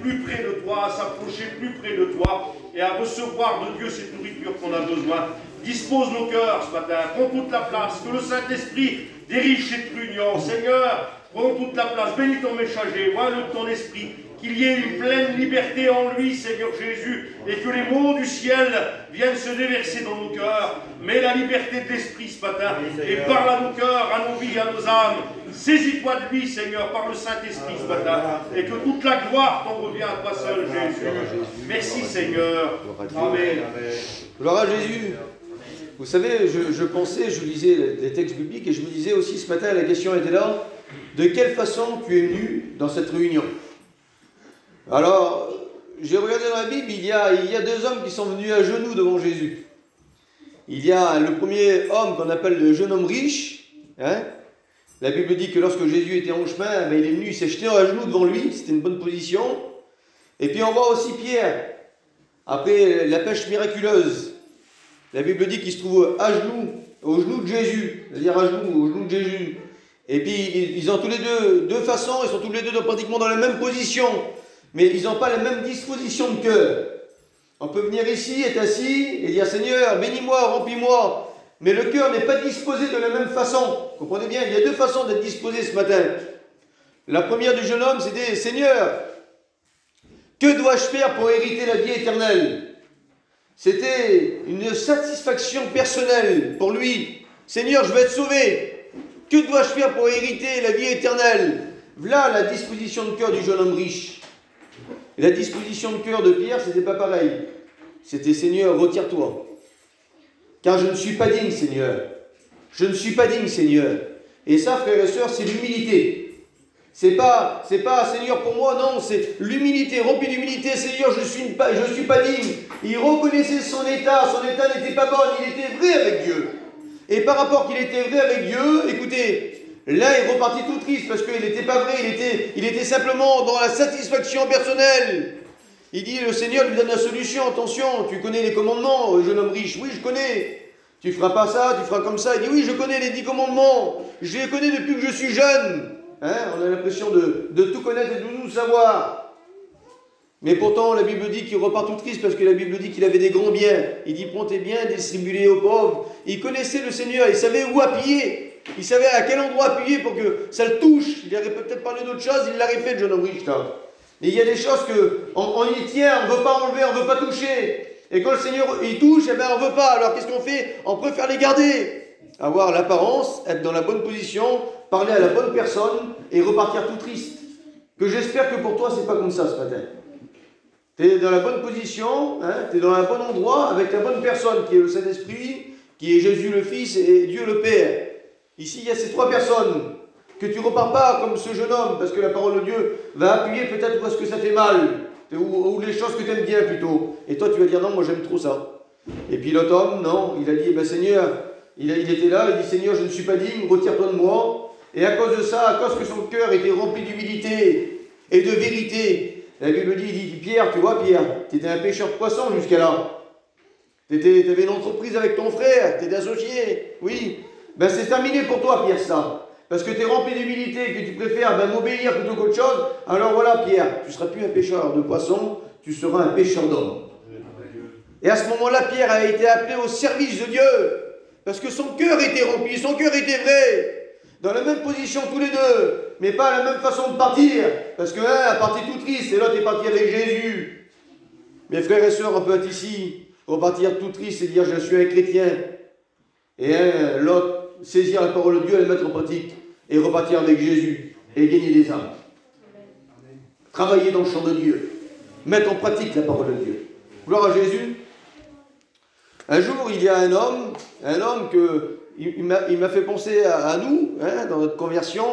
plus près de toi, à s'approcher plus près de toi et à recevoir de Dieu cette nourriture qu'on a besoin. Dispose nos cœurs ce matin, prends toute la place, que le Saint-Esprit dirige cette réunion. Seigneur, prends toute la place, bénis ton messager, vois-le de ton esprit, qu'il y ait une pleine liberté en lui, Seigneur Jésus, et que les mots du ciel viennent se déverser dans nos cœurs. Mets la liberté de l'esprit ce matin, et parle à nos cœurs, à nos vies, à nos âmes. Saisis-toi de lui, Seigneur, par le Saint-Esprit ce matin, et que toute la gloire t'en revient à toi seul, Jésus. Merci, Seigneur. Amen. Gloire à Jésus. Vous savez, je pensais, je lisais les textes bibliques, et je me disais aussi ce matin, la question était là, de quelle façon tu es venu dans cette réunion? Alors, j'ai regardé dans la Bible, il y a deux hommes qui sont venus à genoux devant Jésus. Il y a le premier homme qu'on appelle le jeune homme riche. Hein? La Bible dit que lorsque Jésus était en chemin, il est venu, il s'est jeté à genoux devant lui, c'était une bonne position. Et puis on voit aussi Pierre, après la pêche miraculeuse. La Bible dit qu'il se trouve à genoux, aux genoux de Jésus, c'est-à-dire à genoux, aux genoux de Jésus. Et puis ils ont tous les deux façons, ils sont tous les deux pratiquement dans la même position. Mais ils n'ont pas la même disposition de cœur. On peut venir ici, être assis et dire Seigneur, bénis-moi, remplis-moi. Mais le cœur n'est pas disposé de la même façon. Comprenez bien, il y a deux façons d'être disposé ce matin. La première du jeune homme, c'était Seigneur, que dois-je faire pour hériter la vie éternelle? C'était une satisfaction personnelle pour lui. Seigneur, je veux être sauvé. Que dois-je faire pour hériter la vie éternelle? Voilà la disposition de cœur du jeune homme riche. Et la disposition de cœur de Pierre, c'était pas pareil. C'était Seigneur, retire-toi. Car je ne suis pas digne, Seigneur. Je ne suis pas digne, Seigneur. Et ça, frères et sœurs, c'est l'humilité. C'est pas Seigneur pour moi, non, c'est l'humilité, rempli d'humilité. Seigneur, je suis pas digne. Il reconnaissait son état n'était pas bon, il était vrai avec Dieu. Et par rapport qu'il était vrai avec Dieu, écoutez, là, il repartit tout triste parce qu'il n'était pas vrai, il était simplement dans la satisfaction personnelle. Il dit, le Seigneur lui donne la solution, attention, tu connais les commandements, jeune homme riche, oui, je connais. Tu feras pas ça, tu feras comme ça. Il dit, oui, je connais les 10 commandements, je les connais depuis que je suis jeune. Hein, on a l'impression de tout connaître et de tout savoir. Mais pourtant, la Bible dit qu'il repart tout triste parce que la Bible dit qu'il avait des grands biens. Il dit, prends tes biens, distribue-les aux pauvres. Il connaissait le Seigneur, il savait où appuyer. Il savait à quel endroit appuyer pour que ça le touche. Il aurait peut-être parlé d'autre chose, il l'aurait fait, le jeune homme riche. Mais il y a des choses qu'on y tient, on ne veut pas enlever, on ne veut pas toucher. Et quand le Seigneur il touche, eh ben, on ne veut pas. Alors qu'est-ce qu'on fait? On préfère les garder. Avoir l'apparence, être dans la bonne position, parler à la bonne personne et repartir tout triste. Que j'espère que pour toi, c'est pas comme ça ce matin. Tu es dans la bonne position, hein, tu es dans le bon endroit avec la bonne personne qui est le Saint-Esprit, qui est Jésus le Fils et Dieu le Père. Ici, il y a ces trois personnes. Que tu ne repars pas comme ce jeune homme, parce que la parole de Dieu va appuyer peut-être parce que ça fait mal, ou les choses que tu aimes bien plutôt. Et toi, tu vas dire non, moi j'aime trop ça. Et puis l'autre homme, non, il a dit, eh ben, Seigneur, il était là, il dit Seigneur, je ne suis pas digne, retire-toi de moi. Et à cause de ça, à cause que son cœur était rempli d'humilité et de vérité, la Bible dit, il dit, Pierre, tu vois Pierre, tu étais un pêcheur de poissons jusqu'à là. Tu avais une entreprise avec ton frère, tu étais associé, oui. Ben c'est terminé pour toi Pierre ça. Parce que tu es rempli d'humilité, que tu préfères m'obéir plutôt qu'autre chose. Alors voilà Pierre, tu ne seras plus un pêcheur de poissons, tu seras un pêcheur d'hommes. Et à ce moment-là, Pierre a été appelé au service de Dieu. Parce que son cœur était rempli, son cœur était vrai. Dans la même position tous les deux, mais pas à la même façon de partir. Parce que l'un a parti tout triste et l'autre est parti avec Jésus. Mes frères et sœurs, on peut être ici, repartir tout triste et dire je suis un chrétien. Et l'autre saisir la parole de Dieu et la mettre en pratique. Et repartir avec Jésus et gagner des âmes. Travailler dans le champ de Dieu. Mettre en pratique la parole de Dieu. Gloire à Jésus. Un jour, il y a un homme que il m'a fait penser à nous, hein, dans notre conversion.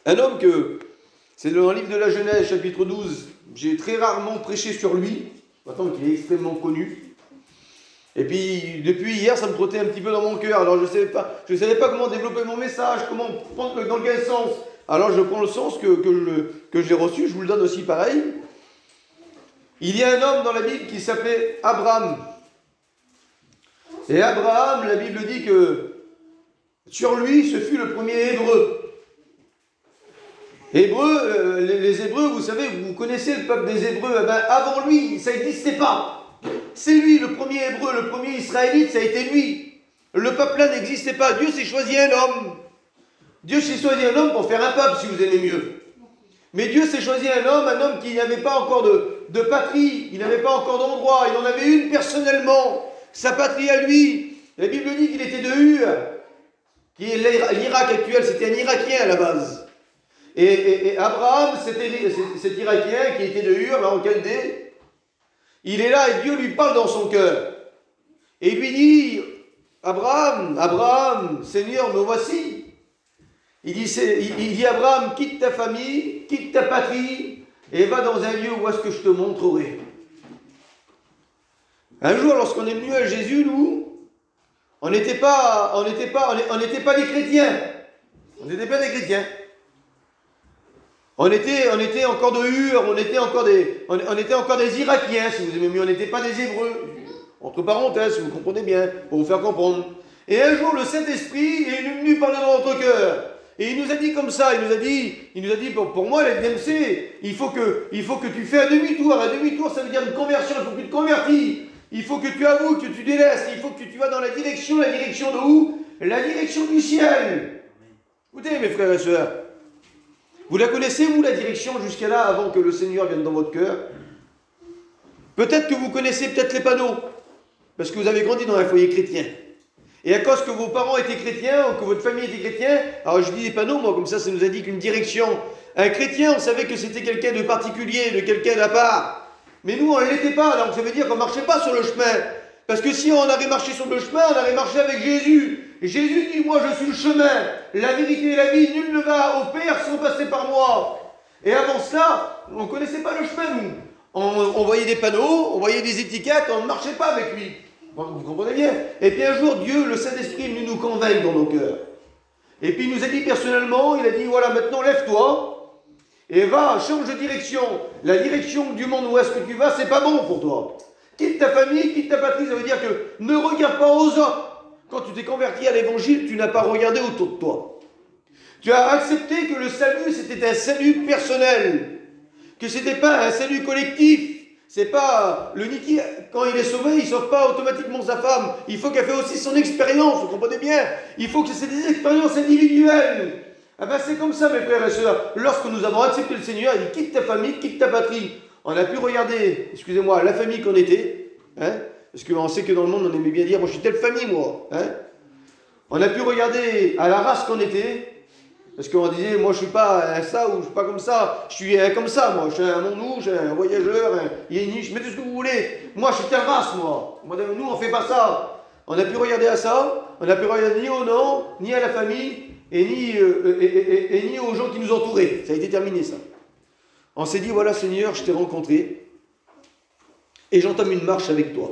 Un homme que, c'est dans le livre de la Genèse, chapitre 12, j'ai très rarement prêché sur lui, maintenant qu'il est extrêmement connu. Et puis, depuis hier, ça me trottait un petit peu dans mon cœur. Alors, je ne savais pas comment développer mon message, comment prendre dans quel sens. Alors, je prends le sens que j'ai reçu, je vous le donne aussi pareil. Il y a un homme dans la Bible qui s'appelait Abraham. Et Abraham, la Bible dit que sur lui, ce fut le premier hébreu. Les Hébreux, vous savez, vous connaissez le peuple des Hébreux, eh ben, avant lui, ça n'existait pas. C'est lui, le premier Hébreu, le premier Israélite, ça a été lui. Le peuple là n'existait pas. Dieu s'est choisi un homme. Dieu s'est choisi un homme pour faire un peuple, si vous aimez mieux. Mais Dieu s'est choisi un homme qui n'avait pas encore de patrie, il n'avait pas encore d'endroit, il en avait une personnellement, sa patrie à lui. La Bible dit qu'il était de Ur, qui est l'Irak actuel, c'était un Irakien à la base. Et Abraham, c'était cet Irakien qui était de Ur, là en Chaldée. Il est là et Dieu lui parle dans son cœur. Et il lui dit, Abraham, Seigneur, me voici. Il dit, Abraham, quitte ta famille, quitte ta patrie, et va dans un lieu où est-ce que je te montrerai. Un jour, lorsqu'on est venu à Jésus, nous, on n'était pas des chrétiens. On n'était pas des chrétiens. On était encore de Ur, on était encore des Irakiens, si vous aimez mieux, on n'était pas des Hébreux. Entre parenthèses, si vous comprenez bien, pour vous faire comprendre. Et un jour, le Saint-Esprit est venu parler dans notre cœur. Et il nous a dit comme ça, il nous a dit pour moi, la DMC, il faut que tu fais un demi-tour. Un demi-tour, ça veut dire une conversion, il faut que tu te convertis. Il faut que tu avoues, que tu délaisses, il faut que tu vas dans la direction de où? La direction du ciel. Écoutez, mes frères et sœurs, vous la connaissez, vous, la direction, jusqu'à là, avant que le Seigneur vienne dans votre cœur? Peut-être que vous connaissez peut-être les panneaux, parce que vous avez grandi dans un foyer chrétien. Et à cause que vos parents étaient chrétiens, ou que votre famille était chrétienne, alors je dis des panneaux, moi, comme ça nous indique une direction. Un chrétien, on savait que c'était quelqu'un de particulier, de quelqu'un d'à part. Mais nous, on ne l'était pas, donc ça veut dire qu'on ne marchait pas sur le chemin. Parce que si on avait marché sur le chemin, on avait marché avec Jésus. Et Jésus dit, moi je suis le chemin, la vérité et la vie, nul ne va au Père sans passer par moi. Et avant cela, on ne connaissait pas le chemin, nous. On voyait des panneaux, on voyait des étiquettes, on ne marchait pas avec lui. Vous comprenez bien? Et puis un jour, Dieu, le Saint-Esprit, est venu nous convaincre dans nos cœurs. Et puis il nous a dit personnellement, il a dit, voilà, maintenant lève-toi et va, change de direction. La direction du monde où est-ce que tu vas, c'est pas bon pour toi. Quitte ta famille, quitte ta patrie, ça veut dire que ne regarde pas aux autres. Quand tu t'es converti à l'évangile, tu n'as pas regardé autour de toi. Tu as accepté que le salut, c'était un salut personnel. Que ce n'était pas un salut collectif. C'est pas le Niki, quand il est sauvé, il ne sauve pas automatiquement sa femme. Il faut qu'elle fasse aussi son expérience, vous comprenez bien? Il faut que c'est des expériences individuelles. Ah ben c'est comme ça, mes frères et sœurs. Lorsque nous avons accepté le Seigneur, il dit quitte ta famille, quitte ta patrie. On a pu regarder, excusez-moi, la famille qu'on était, hein, parce qu'on sait que dans le monde, on aimait bien dire, moi je suis telle famille, moi. Hein. On a pu regarder à la race qu'on était, parce qu'on disait, moi je suis pas un ça ou je suis pas comme ça, je suis un comme ça, moi. Je suis un non-nous, je suis un voyageur, un yéniche, mettez ce que vous voulez. Moi je suis telle race, moi. Nous on fait pas ça. On a pu regarder à ça, on a pu regarder ni au nom, ni à la famille, et ni aux gens qui nous entouraient. Ça a été terminé, ça. On s'est dit, voilà Seigneur, je t'ai rencontré, et j'entame une marche avec toi.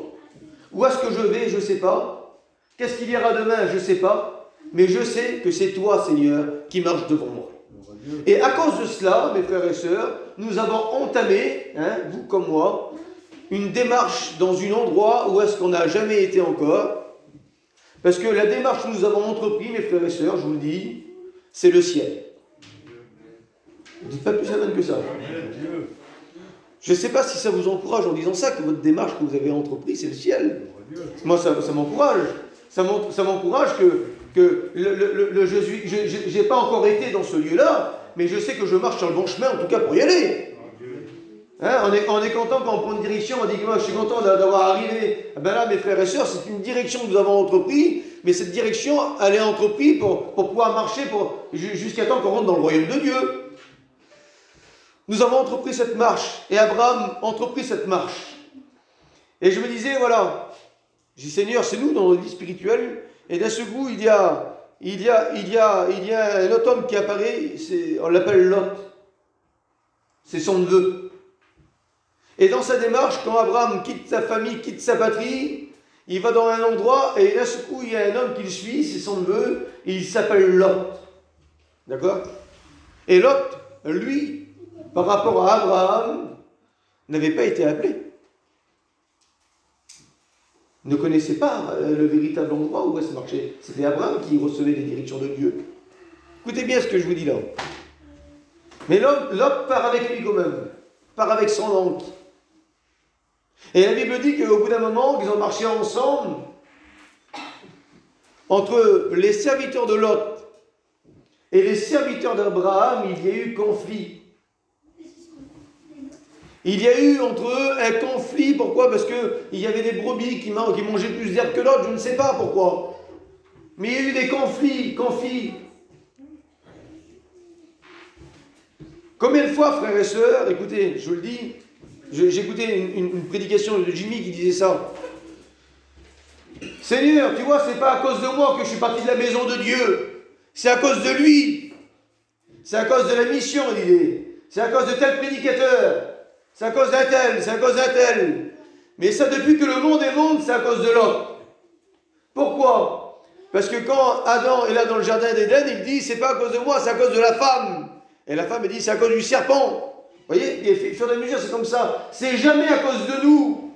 Où est-ce que je vais, je ne sais pas. Qu'est-ce qu'il y aura demain, je ne sais pas. Mais je sais que c'est toi, Seigneur, qui marches devant moi. Et à cause de cela, mes frères et sœurs, nous avons entamé, hein, vous comme moi, une démarche dans un endroit où est-ce qu'on n'a jamais été encore. Parce que la démarche que nous avons entreprise, mes frères et sœurs, je vous le dis, c'est le ciel. Dites pas plus à que ça. Je ne sais pas si ça vous encourage en disant ça, que votre démarche que vous avez entreprise, c'est le ciel. Moi, ça m'encourage. Ça m'encourage que je n'ai pas encore été dans ce lieu-là, mais je sais que je marche sur le bon chemin, en tout cas pour y aller. Hein, on est content quand on prend une direction, on dit que moi je suis content d'avoir arrivé. Ben là, mes frères et sœurs, c'est une direction que nous avons entreprise, mais cette direction, elle est entreprise pour pouvoir marcher jusqu'à temps qu'on rentre dans le royaume de Dieu. Nous avons entrepris cette marche, et Abraham entrepris cette marche. Et je me disais, voilà, je dis Seigneur, c'est nous dans notre vie spirituelle, et d'un seul coup, il y a un autre homme qui apparaît, on l'appelle Lot. C'est son neveu. Et dans sa démarche, quand Abraham quitte sa famille, quitte sa patrie, il va dans un endroit, et d'un seul coup, il y a un homme qui le suit, c'est son neveu, et il s'appelle Lot. D'accord? Et Lot, lui, par rapport à Abraham, n'avait pas été appelé. Il ne connaissait pas le véritable endroit où est-ce marchait. C'était Abraham qui recevait les directions de Dieu. Écoutez bien ce que je vous dis là. Mais Lot part avec lui quand même, part avec son oncle. Et la Bible dit qu'au bout d'un moment, qu'ils ont marché ensemble, entre les serviteurs de Lot et les serviteurs d'Abraham, il y a eu conflit. Il y a eu entre eux un conflit. Pourquoi? Parce qu'il y avait des brebis qui mangeaient plus d'herbe que l'autre, je ne sais pas pourquoi. Mais il y a eu des conflits. Combien de fois, frères et sœurs, écoutez, je vous le dis, j'ai écouté une prédication de Jimmy qui disait ça. Seigneur, tu vois, c'est pas à cause de moi que je suis parti de la maison de Dieu. C'est à cause de lui. C'est à cause de la mission, il disait. C'est à cause de tel prédicateur. C'est à cause d'un tel, c'est à cause d'un tel. Mais ça, depuis que le monde est monde, c'est à cause de l'homme. Pourquoi? Parce que quand Adam est là dans le jardin d'Éden, il dit, c'est pas à cause de moi, c'est à cause de la femme. Et la femme, elle dit, c'est à cause du serpent. Vous voyez, et sur la mesure, c'est comme ça. C'est jamais à cause de nous.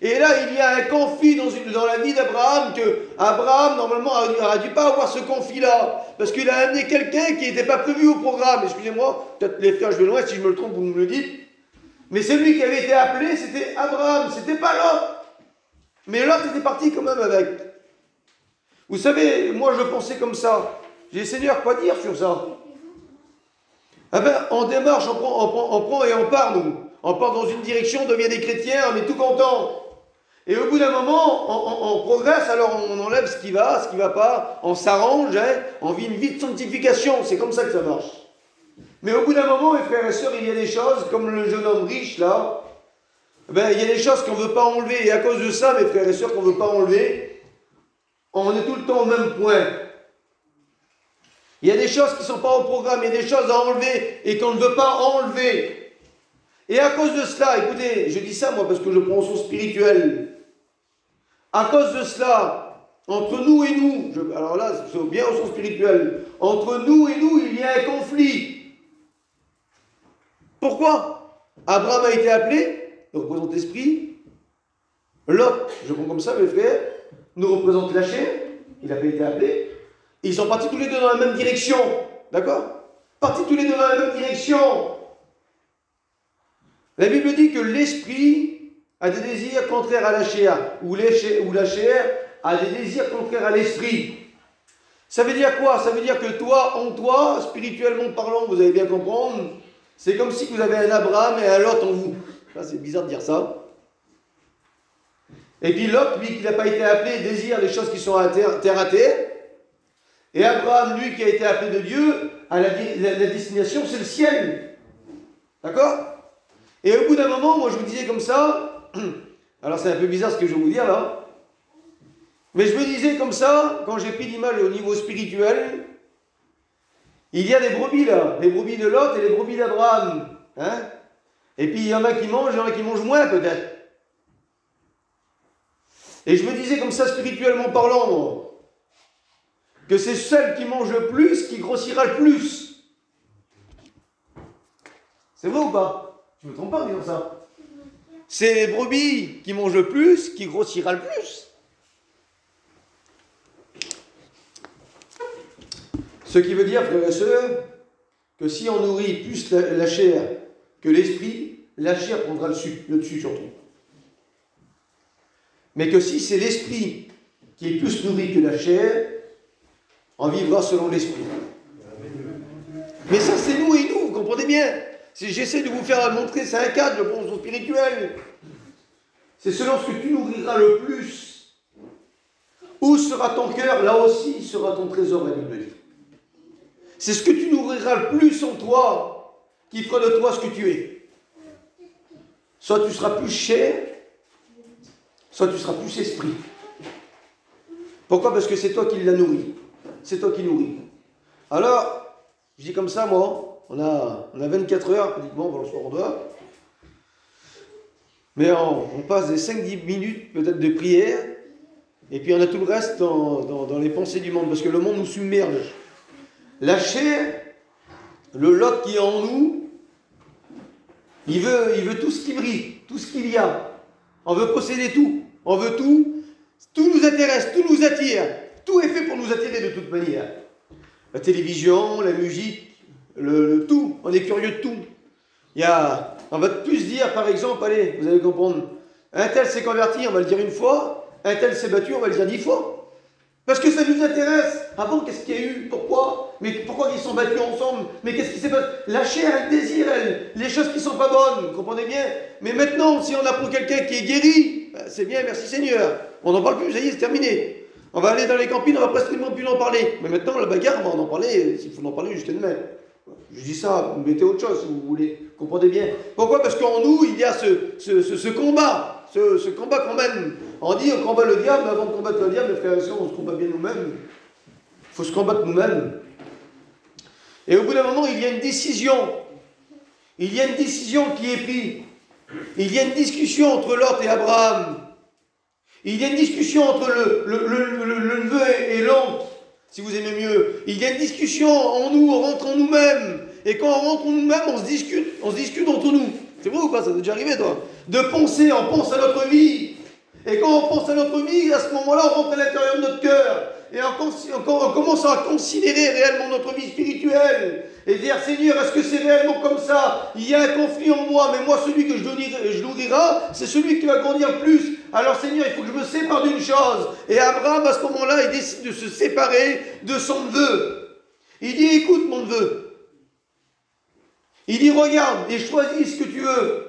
Et là, il y a un conflit dans la vie d'Abraham, que Abraham, normalement, n'aurait dû pas avoir ce conflit-là. Parce qu'il a amené quelqu'un qui n'était pas prévu au programme. Excusez-moi, peut-être les frères, je vais loin, si je me le trompe, vous me le dites. Mais celui qui avait été appelé, c'était Abraham, c'était pas Lot. Mais Lot était parti quand même avec. Vous savez, moi je pensais comme ça. J'ai dit, Seigneur, quoi dire sur ça? Ah ben, on démarche, on prend et on part, nous. On part dans une direction, on devient des chrétiens, on est tout content. Et au bout d'un moment, on progresse, alors on enlève ce qui va pas, on s'arrange, hein, on vit une vie de sanctification, c'est comme ça que ça marche. Mais au bout d'un moment, mes frères et sœurs, il y a des choses, comme le jeune homme riche, là, ben, il y a des choses qu'on ne veut pas enlever. Et à cause de ça, mes frères et sœurs, qu'on ne veut pas enlever, on est tout le temps au même point. Il y a des choses qui ne sont pas au programme, il y a des choses à enlever et qu'on ne veut pas enlever. Et à cause de cela, écoutez, je dis ça moi parce que je prends son spirituel. À cause de cela, entre nous et nous, alors là, c'est bien au sens spirituel, entre nous et nous, il y a un conflit. Pourquoi? Abraham a été appelé, il représente l'esprit. Lot, je prends comme ça, mes frères, nous représente la chair, il n'a pas été appelé. Ils sont partis tous les deux dans la même direction, d'accord? Partis tous les deux dans la même direction. La Bible dit que l'esprit a des désirs contraires à la chair, ou la chair a des désirs contraires à l'esprit. Ça veut dire quoi? Ça veut dire que toi, en toi, spirituellement parlant, vous allez bien comprendre, c'est comme si vous avez un Abraham et un Lot en vous. Là, c'est bizarre de dire ça. Et puis Lot, lui, qui n'a pas été appelé, désire les choses qui sont terre à terre. Et Abraham, lui, qui a été appelé de Dieu, à la destination, c'est le ciel. D'accord? Et au bout d'un moment, moi, je vous disais comme ça, alors c'est un peu bizarre ce que je vais vous dire là, mais je me disais comme ça, quand j'ai pris l'image au niveau spirituel, il y a des brebis là, les brebis de Lot et les brebis d'Abraham. Hein? Et puis il y en a qui mangent, il y en a qui mangent moins peut-être. Et je me disais comme ça spirituellement parlant, moi, que c'est celle qui mange le plus qui grossira le plus. C'est vrai ou pas? Je ne me trompe pas en disant ça. C'est les brebis qui mangent le plus qui grossira le plus. Ce qui veut dire, frères et sœurs, que si on nourrit plus la chair que l'esprit, la chair prendra le dessus surtout. Mais que si c'est l'esprit qui est plus nourri que la chair, on vivra selon l'esprit. Mais ça, c'est nous et nous, vous comprenez bien? Si j'essaie de vous faire montrer, c'est un cadre, je pense, spirituel. C'est selon ce que tu nourriras le plus. Où sera ton cœur? Là aussi sera ton trésor, la Bible dit. C'est ce que tu nourriras le plus en toi qui fera de toi ce que tu es. Soit tu seras plus chair, soit tu seras plus esprit. Pourquoi? Parce que c'est toi qui l'as nourri. C'est toi qui nourris. Alors, je dis comme ça, moi, on a 24 heures, pratiquement, bon, le soir on doit. Mais on passe des 5-10 minutes peut-être de prière, et puis on a tout le reste dans les pensées du monde, parce que le monde nous submerge. La chair, le Lot qui est en nous, il veut tout ce qui brille, tout ce qu'il y a. On veut posséder tout, on veut tout. Tout nous intéresse, tout nous attire. Tout est fait pour nous attirer de toute manière. La télévision, la musique, le tout, on est curieux de tout. On va plus dire, par exemple, allez, vous allez comprendre, un tel s'est converti, on va le dire une fois, un tel s'est battu, on va le dire 10 fois. Parce que ça nous intéresse. Ah bon, qu'est-ce qu'il y a eu? Pourquoi? Mais pourquoi ils sont battus ensemble? Mais qu'est-ce qui s'est passé? La chair, elle désire, les choses qui ne sont pas bonnes, vous comprenez bien? Mais maintenant, si on apprend quelqu'un qui est guéri, ben, c'est bien, merci Seigneur. On n'en parle plus, ça y est, c'est terminé. On va aller dans les campines, on va presque plus en parler. Mais maintenant, la bagarre, on va en parler, s'il faut en parler jusqu'à demain. Je dis ça, vous mettez autre chose si vous voulez. Comprenez bien. Pourquoi? Parce qu'en nous, il y a ce combat. Ce combat qu'on mène. On dit on combat le diable, avant de combattre le diable, frères et sœurs, on se combat bien nous-mêmes. Il faut se combattre nous-mêmes. Et au bout d'un moment, il y a une décision. Il y a une décision qui est prise. Il y a une discussion entre Lot et Abraham. Il y a une discussion entre le neveu et l'oncle, si vous aimez mieux. Il y a une discussion en nous, on rentre en nous-mêmes. Et quand on rentre en nous-mêmes, on se discute entre nous. C'est vrai ou pas? Ça t'est déjà arrivé, toi? De penser, on pense à notre vie. Et quand on pense à notre vie, à ce moment-là, on rentre à l'intérieur de notre cœur. Et on commence à considérer réellement notre vie spirituelle. Et dire, Seigneur, est-ce que c'est réellement comme ça? Il y a un conflit en moi, mais moi, celui que je nourrira, c'est celui qui va grandir plus. Alors, Seigneur, il faut que je me sépare d'une chose. Et Abraham, à ce moment-là, il décide de se séparer de son neveu. Il dit, écoute, mon neveu. Il dit, regarde et choisis ce que tu veux.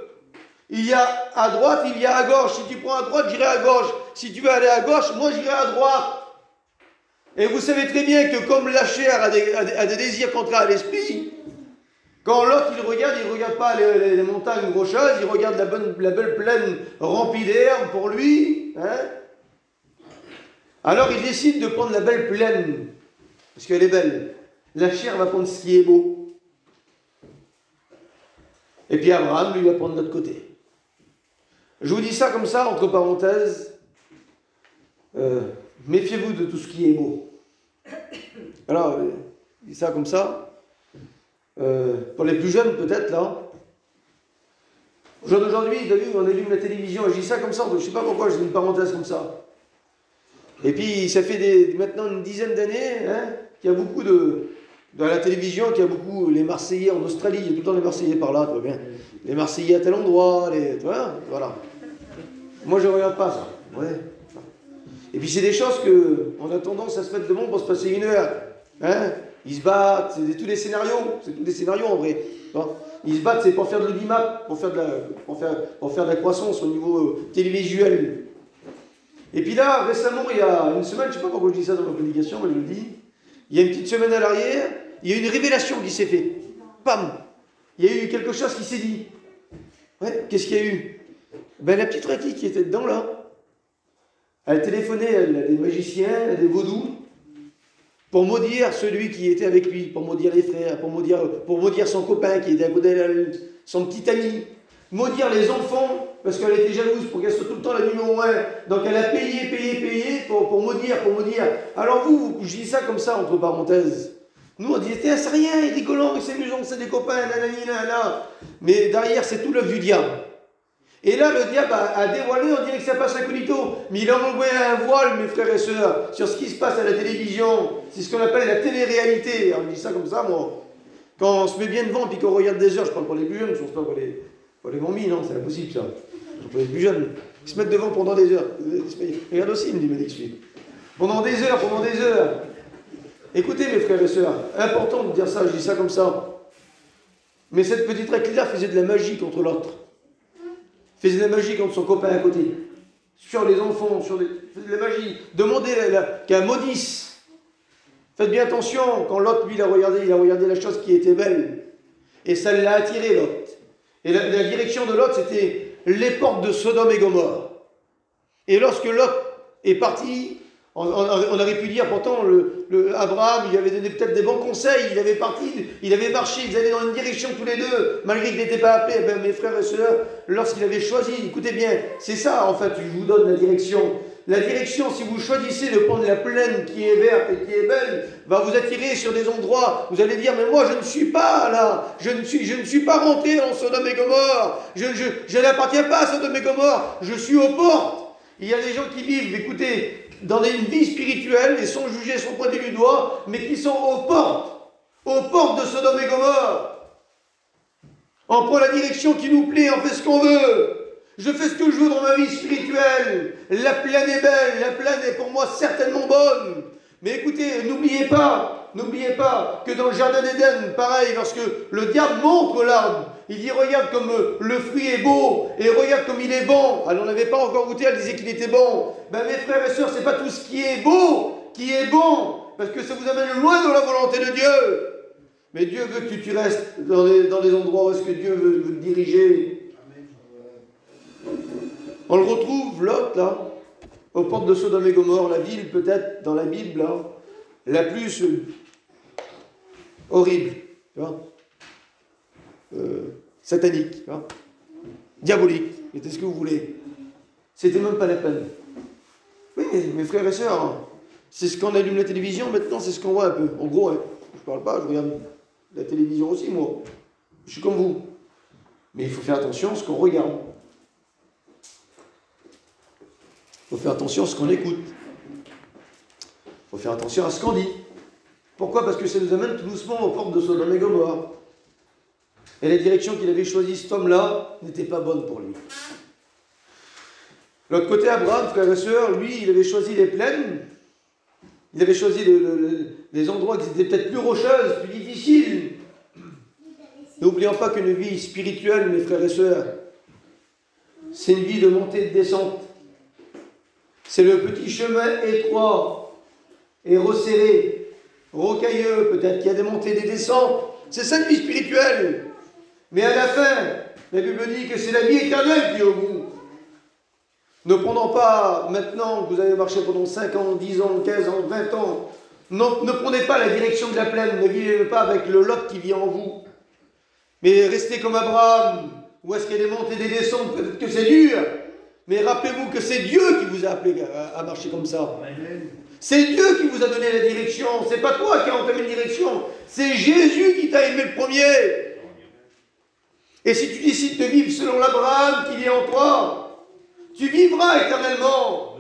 Il y a à droite, il y a à gauche. Si tu prends à droite, j'irai à gauche. Si tu veux aller à gauche, moi j'irai à droite. Et vous savez très bien que comme la chair a des désirs contraires à l'esprit, quand l'autre il regarde pas les montagnes rocheuses, il regarde la belle plaine remplie d'herbe pour lui. Hein? Alors il décide de prendre la belle plaine, parce qu'elle est belle. La chair va prendre ce qui est beau. Et puis Abraham, lui, va prendre de l'autre côté. Je vous dis ça comme ça, entre parenthèses. Méfiez-vous de tout ce qui est beau. Alors, je dis ça comme ça. Pour les plus jeunes, peut-être, là. Aujourd'hui, on allume la télévision, et je dis ça comme ça, je ne sais pas pourquoi, je dis une parenthèse comme ça. Et puis, ça fait maintenant une dizaine d'années qu'il y a beaucoup dans la télévision, qu'il y a beaucoup les Marseillais en Australie, il y a tout le temps les Marseillais par là, tu vois bien. Les Marseillais à tel endroit, tu vois, voilà. Moi, je ne regarde pas ça. Ouais. Et puis, c'est des choses qu'on a tendance à se mettre devant pour se passer une heure. Hein? Ils se battent, c'est tous des scénarios. C'est tous des scénarios en vrai. Ils se battent, c'est pour faire de l'audimat, pour faire de la croissance au niveau télévisuel. Et puis là, récemment, il y a une semaine, je ne sais pas pourquoi je dis ça dans ma prédication, mais je le dis. Il y a une petite semaine à l'arrière, il y a une révélation qui s'est faite. Pam! Il y a eu quelque chose qui s'est dit. Ouais, qu'est-ce qu'il y a eu? Ben, la petite Rati qui était dedans, là, elle téléphonait à des magiciens, à des vaudous, pour maudire celui qui était avec lui, pour maudire les frères, pour maudire son copain qui était à côté d'elle, son petit ami, maudire les enfants, parce qu'elle était jalouse pour qu'elle soit tout le temps la numéro 1. Donc elle a payé pour maudire. Alors je dis ça comme ça, entre parenthèses. Nous, on disait, c'est rien, il est rigolant, il s'amusant, c'est des copains, nanana. Mais derrière, c'est tout l'œuvre du diable. Et là, le diable a dévoilé, on dirait que ça passe incognito. Mais il a envoyé un voile, mes frères et sœurs, sur ce qui se passe à la télévision. C'est ce qu'on appelle la télé-réalité. Alors, je dis ça comme ça, moi. Quand on se met bien devant, puis qu'on regarde des heures, je parle pour les plus jeunes, je ne pense pas pour les mamies, non, c'est impossible, ça. Pour les plus jeunes. Ils se mettent devant pendant des heures. Regarde aussi, il me dit, Médix, pendant des heures. Écoutez, mes frères et sœurs, important de dire ça, je dis ça comme ça. Mais cette petite règle-là faisait de la magie contre l'autre. Faisait de la magie contre son copain à côté. Sur les enfants, faisait de la magie. Demandez qu'un maudisse. Faites bien attention, quand l'autre, lui, il a regardé la chose qui était belle. Et ça l'a attiré, l'autre. Et la direction de l'autre, c'était les portes de Sodome et Gomorrhe. Et lorsque l'autre est parti, on aurait pu dire, pourtant, Abraham, il avait donné peut-être des bons conseils, il avait marché, ils allaient dans une direction tous les deux, malgré qu'il n'était pas appelé. Ben, mes frères et sœurs, lorsqu'il avait choisi, écoutez bien, c'est ça, en fait, je vous donne la direction. La direction, si vous choisissez de prendre la plaine qui est verte et qui est belle, va vous attirer sur des endroits, vous allez dire, mais moi je ne suis pas là, je ne suis pas rentré en Sodome et Gomorrhe, je n'appartiens pas à Sodome et Gomorrhe, je suis aux portes. Il y a des gens qui vivent, écoutez, dans une vie spirituelle et sans juger, sans pointer du doigt, mais qui sont aux portes aux portes de Sodome et Gomorrhe. On prend la direction qui nous plaît, on fait ce qu'on veut. Je fais ce que je veux dans ma vie spirituelle. La plaine est belle, la plaine est pour moi certainement bonne. Mais écoutez, n'oubliez pas que dans le jardin d'Éden, pareil, lorsque le diable montre l'arbre, il dit regarde comme le fruit est beau et regarde comme il est bon. Elle n'en avait pas encore goûté, elle disait qu'il était bon. Ben mes frères et sœurs, c'est pas tout ce qui est beau qui est bon, parce que ça vous amène loin de la volonté de Dieu. Mais Dieu veut que tu restes dans des endroits où est-ce que Dieu veut te diriger. On le retrouve, Lot, là, aux portes de Sodome et Gomorrhe, la ville peut-être dans la Bible, là, la plus horrible, tu vois, satanique, tu vois, diabolique, mettez ce que vous voulez. C'était même pas la peine. Oui, mes frères et sœurs, c'est ce qu'on allume la télévision, maintenant c'est ce qu'on voit un peu. En gros, hein, je parle pas, je regarde la télévision aussi, moi. Je suis comme vous. Mais il faut faire attention à ce qu'on regarde. Il faut faire attention à ce qu'on écoute. Il faut faire attention à ce qu'on dit. Pourquoi? Parce que ça nous amène tout doucement aux portes de Sodome et Gomorrhe. Et la direction qu'il avait choisie, cet homme-là, n'était pas bonne pour lui. De l'autre côté, Abraham, frère et sœur, lui, il avait choisi les plaines. Il avait choisi les endroits qui étaient peut-être plus rocheuses, plus difficiles. N'oublions pas qu'une vie spirituelle, mes frères et sœurs, c'est une vie de montée et de descente. C'est le petit chemin étroit et resserré, rocailleux, peut-être qu'il y a des montées et des descentes. C'est ça une vie spirituelle. Mais à la fin, la Bible dit que c'est la vie éternelle qui est au bout. Ne prenons pas maintenant que vous avez marché pendant 5 ans, 10 ans, 15 ans, 20 ans. Ne prenez pas la direction de la plaine, ne vivez pas avec le Lot qui vit en vous. Mais restez comme Abraham, où est-ce qu'il y a des montées et des descentes, peut-être que c'est dur. Mais rappelez-vous que c'est Dieu qui vous a appelé à marcher comme ça. C'est Dieu qui vous a donné la direction. C'est pas toi qui as entamé une direction. C'est Jésus qui t'a aimé le premier. Et si tu décides de vivre selon l'Abraham qui est en toi, tu vivras éternellement.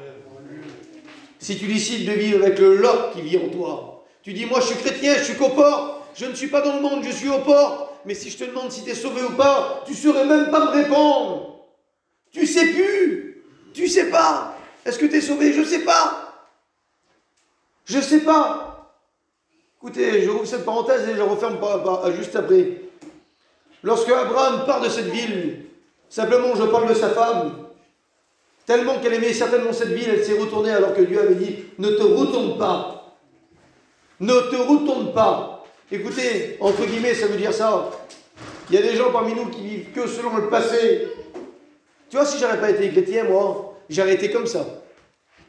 Si tu décides de vivre avec le Lot qui vit en toi, tu dis moi je suis chrétien, je suis qu'aux portes, je ne suis pas dans le monde, je suis aux portes. Mais si je te demande si tu es sauvé ou pas, tu ne saurais même pas me répondre. Tu sais plus. Tu sais pas. Est-ce que tu es sauvé? Je sais pas. Je sais pas. Écoutez, je rouvre cette parenthèse et je referme juste après. Lorsque Abraham part de cette ville, simplement je parle de sa femme, tellement qu'elle aimait certainement cette ville, elle s'est retournée alors que Dieu avait dit « Ne te retourne pas. Ne te retourne pas. » Écoutez, entre guillemets, ça veut dire ça. Il y a des gens parmi nous qui vivent que selon le passé. Tu vois, si j'aurais pas été chrétien, moi, j'aurais été comme ça.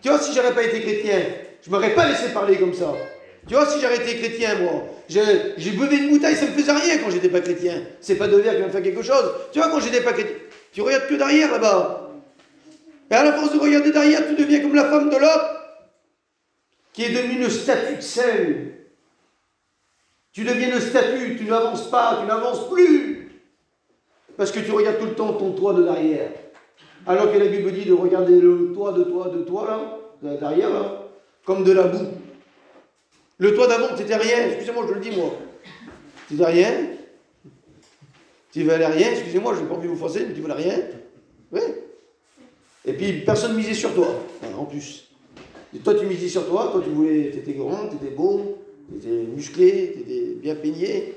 Tu vois, si j'aurais pas été chrétien, je m'aurais pas laissé parler comme ça. Tu vois, si j'aurais été chrétien, moi, j'ai buvé une bouteille, ça me faisait rien quand j'étais pas chrétien. C'est pas de verre qui va me faire quelque chose. Tu vois, quand j'étais pas chrétien, tu regardes que derrière là-bas. Et à la force de regarder derrière, tu deviens comme la femme de Lot, qui est devenue une statue de sel. Tu deviens une statue, tu n'avances pas, tu n'avances plus. Parce que tu regardes tout le temps ton toit de derrière. Alors que la Bible dit de regarder le toit de toi, là, derrière, là, comme de la boue. Le toit d'avant, t'étais rien, excusez-moi, je le dis moi. T'étais rien. Tu valais rien, excusez-moi, je n'ai pas envie de vous forcer, mais tu valais rien. Oui. Et puis personne ne misait sur toi, enfin, en plus. Et toi tu misais sur toi tu voulais, tu étais grand, tu étais beau, tu étais musclé, tu étais bien peigné,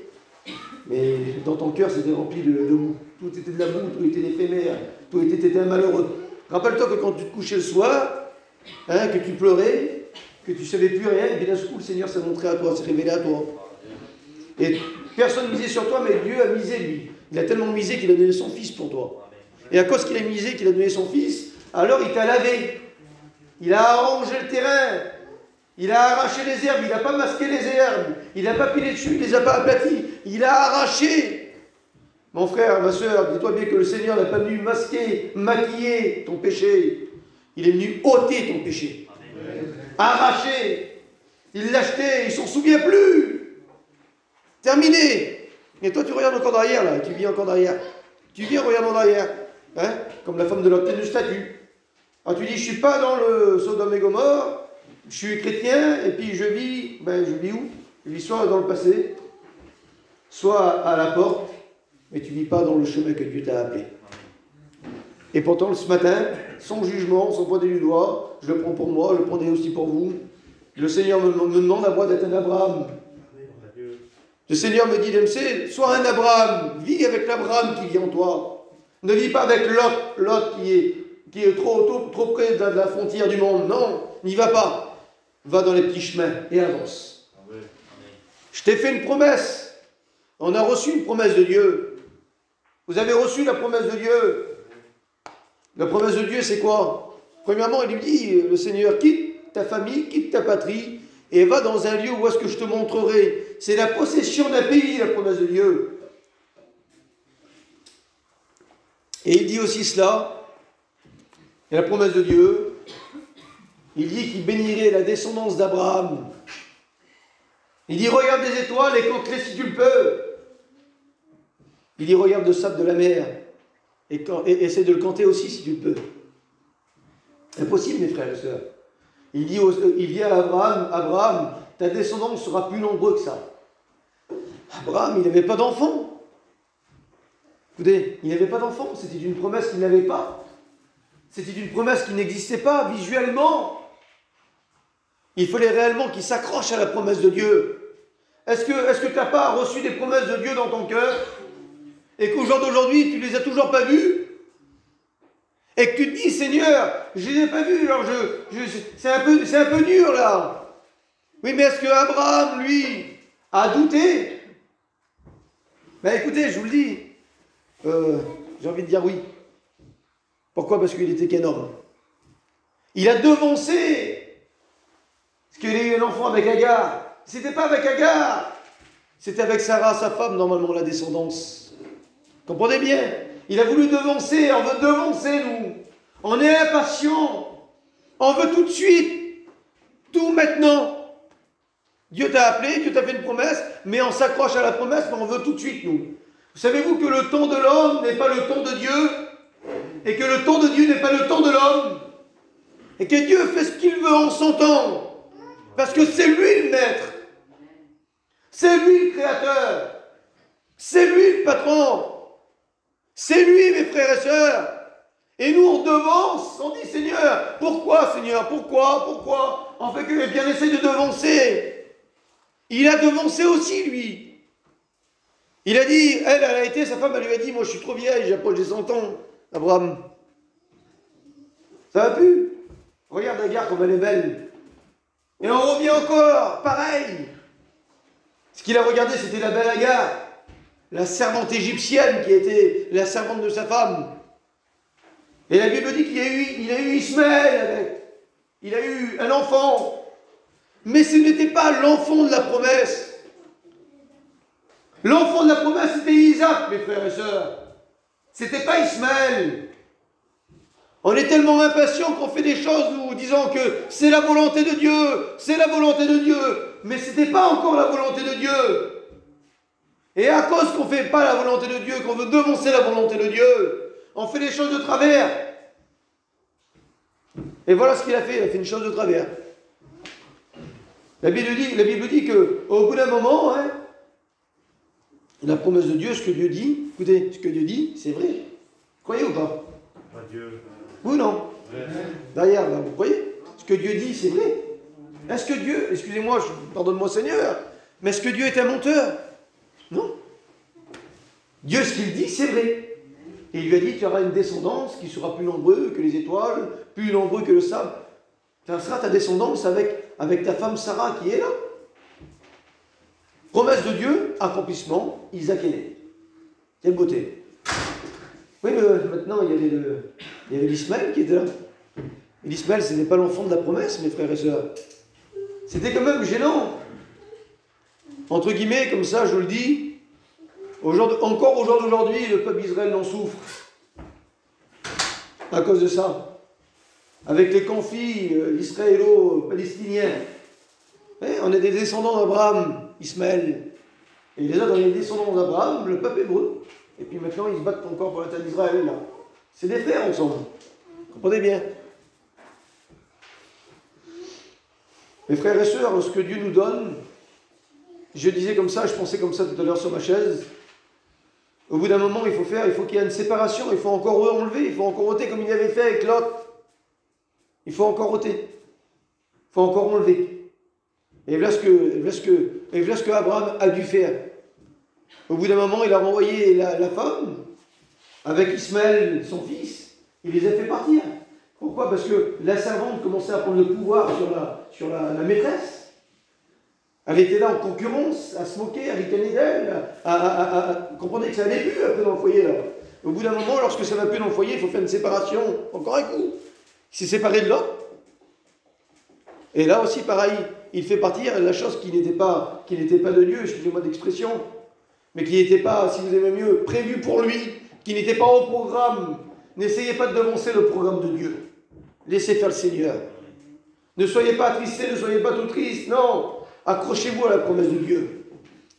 mais dans ton cœur c'était rempli de boue. Tout était de la boue, tout était éphémère, tout était un malheureux. Rappelle-toi que quand tu te couchais le soir, que tu pleurais, que tu ne savais plus rien, et bien d'un coup le Seigneur s'est montré à toi, s'est révélé à toi. Et personne ne misait sur toi, mais Dieu a misé lui. Il a tellement misé qu'il a donné son fils pour toi. Et à cause qu'il a misé, qu'il a donné son fils, alors il t'a lavé. Il a arrangé le terrain. Il a arraché les herbes. Il n'a pas masqué les herbes. Il n'a pas pilé dessus. Il ne les a pas aplatis. Il a arraché. Mon frère, ma soeur, dis-toi bien que le Seigneur n'a pas venu masquer, maquiller ton péché. Il est venu ôter ton péché. Arracher. Il l'a acheté. Il ne s'en souvient plus. Terminé. Et toi, tu regardes encore derrière, là. Tu vis encore derrière. Tu vis en regardant derrière. Comme la femme de Lot, une statue. Alors tu dis, je ne suis pas dans le Sodome et Gomorrhe, je suis chrétien, et puis je vis où? Je vis soit dans le passé, sois à la porte, mais tu ne vis pas dans le chemin que Dieu t'a appelé. Et pourtant, ce matin, son jugement, son pointer du doigt, je le prends pour moi, je le prendrai aussi pour vous. Le Seigneur me demande à moi d'être un Abraham. Le Seigneur me dit, DMC, sois un Abraham, vis avec l'Abraham qui vit en toi. Ne vis pas avec Lot qui est trop près de la frontière du monde. Non, n'y va pas. Va dans les petits chemins et avance. Je t'ai fait une promesse. On a reçu une promesse de Dieu. Vous avez reçu la promesse de Dieu. La promesse de Dieu, c'est quoi? Premièrement, il lui dit, le Seigneur, quitte ta famille, quitte ta patrie, et va dans un lieu où est-ce que je te montrerai. C'est la possession d'un pays, la promesse de Dieu. Et il dit aussi cela, et la promesse de Dieu, il dit qu'il bénirait la descendance d'Abraham. Il dit, regarde les étoiles et compte-les si tu le peux. Il dit, regarde le sable de la mer. Et essaie de le compter aussi si tu le peux. Impossible, mes frères et sœurs. Il dit à Abraham, ta descendance sera plus nombreuse que ça. Abraham, il n'avait pas d'enfant. Écoutez, il n'avait pas d'enfant. C'était une promesse qu'il n'avait pas. C'était une promesse qui n'existait pas visuellement. Il fallait réellement qu'il s'accroche à la promesse de Dieu. Est-ce que tu n'as pas reçu des promesses de Dieu dans ton cœur? Et qu'au jour d'aujourd'hui, tu ne les as toujours pas vues, et que tu te dis, Seigneur, je ne les ai pas vues, alors c'est un peu dur là. Oui, mais est-ce que Abraham, lui, a douté? Ben écoutez, je vous le dis, j'ai envie de dire oui. Pourquoi? Parce qu'il était qu'un homme. Il a devancé, parce qu'il a eu un enfant avec Agar. C'était pas avec Agar, c'était avec Sarah, sa femme, normalement, la descendance. Comprenez bien, il a voulu devancer, on veut devancer nous. On est impatient, on veut tout de suite, tout maintenant. Dieu t'a appelé, Dieu t'a fait une promesse, mais on s'accroche à la promesse, mais on veut tout de suite nous. Savez-vous que le temps de l'homme n'est pas le temps de Dieu, et que le temps de Dieu n'est pas le temps de l'homme, et que Dieu fait ce qu'il veut en son temps, parce que c'est lui le maître, c'est lui le créateur, c'est lui le patron. C'est lui, mes frères et sœurs. Et nous, on devance, on dit, Seigneur, pourquoi, Seigneur, pourquoi? On fait que bien essayer de devancer. Il a devancé aussi, lui. Il a dit, elle a été, sa femme, elle lui a dit, moi, je suis trop vieille, j'approche des 100 ans, Abraham. Ça va plus? Regarde Agar comme elle est belle. Et on revient encore, pareil. Ce qu'il a regardé, c'était la belle Agar. La servante égyptienne qui était la servante de sa femme. Et la Bible dit qu'il a eu Ismaël avec. Il a eu un enfant. Mais ce n'était pas l'enfant de la promesse. L'enfant de la promesse, c'était Isaac, mes frères et sœurs. C'était pas Ismaël. On est tellement impatients qu'on fait des choses nous disant que c'est la volonté de Dieu, c'est la volonté de Dieu. Mais ce n'était pas encore la volonté de Dieu. Et à cause qu'on ne fait pas la volonté de Dieu, qu'on veut devancer la volonté de Dieu, on fait les choses de travers. Et voilà ce qu'il a fait une chose de travers. La Bible dit qu'au bout d'un moment, hein, la promesse de Dieu, ce que Dieu dit, écoutez, ce que Dieu dit, c'est vrai. Croyez ou pas? Pas Dieu. Oui ou non? Derrière, là, vous croyez? Ce que Dieu dit, c'est vrai. Est-ce que Dieu, excusez-moi, pardonne-moi Seigneur, mais est-ce que Dieu est un menteur? Non. Dieu, ce qu'il dit, c'est vrai. Et il lui a dit, tu auras une descendance qui sera plus nombreuse que les étoiles, plus nombreuse que le sable. Ça sera ta descendance avec ta femme Sarah qui est là. Promesse de Dieu, accomplissement, Isaac est né. Quelle beauté. Oui, mais maintenant, il y avait l'Ismaël qui était là. Et l'Ismaël, ce n'est pas l'enfant de la promesse, mes frères et sœurs. C'était quand même gênant. Entre guillemets, comme ça, je le dis, encore au jour d'aujourd'hui, le peuple d'Israël en souffre. À cause de ça. Avec les conflits israélo-palestiniens. On est des descendants d'Abraham, Ismaël. Et les autres, on est des descendants d'Abraham, le peuple hébreu. Et puis maintenant, ils se battent encore pour la terre d'Israël, là. C'est des frères ensemble. Comprenez bien. Mes frères et sœurs, ce que Dieu nous donne, je disais comme ça, je pensais comme ça tout à l'heure sur ma chaise. Au bout d'un moment, il faut qu'il y ait une séparation, il faut encore enlever, il faut encore ôter comme il avait fait avec Lot. Il faut encore ôter. Il faut encore enlever. Et voilà ce que Abraham a dû faire. Au bout d'un moment, il a renvoyé la femme avec Ismaël, son fils. Il les a fait partir. Pourquoi? Parce que la servante commençait à prendre le pouvoir sur la maîtresse. Elle était là en concurrence, à se moquer, à ricaner d'elle, comprenez que ça n'allait plus après dans le foyer là. Au bout d'un moment, lorsque ça va plus dans le foyer, il faut faire une séparation. Encore un coup. Il s'est séparé de l'autre. Et là aussi, pareil, il fait partir la chose qui n'était pas de Dieu, excusez-moi d'expression, mais qui n'était pas, si vous aimez mieux, prévu pour lui, qui n'était pas au programme. N'essayez pas de devancer le programme de Dieu. Laissez faire le Seigneur. Ne soyez pas attristés, ne soyez pas tout tristes, non. Accrochez-vous à la promesse de Dieu.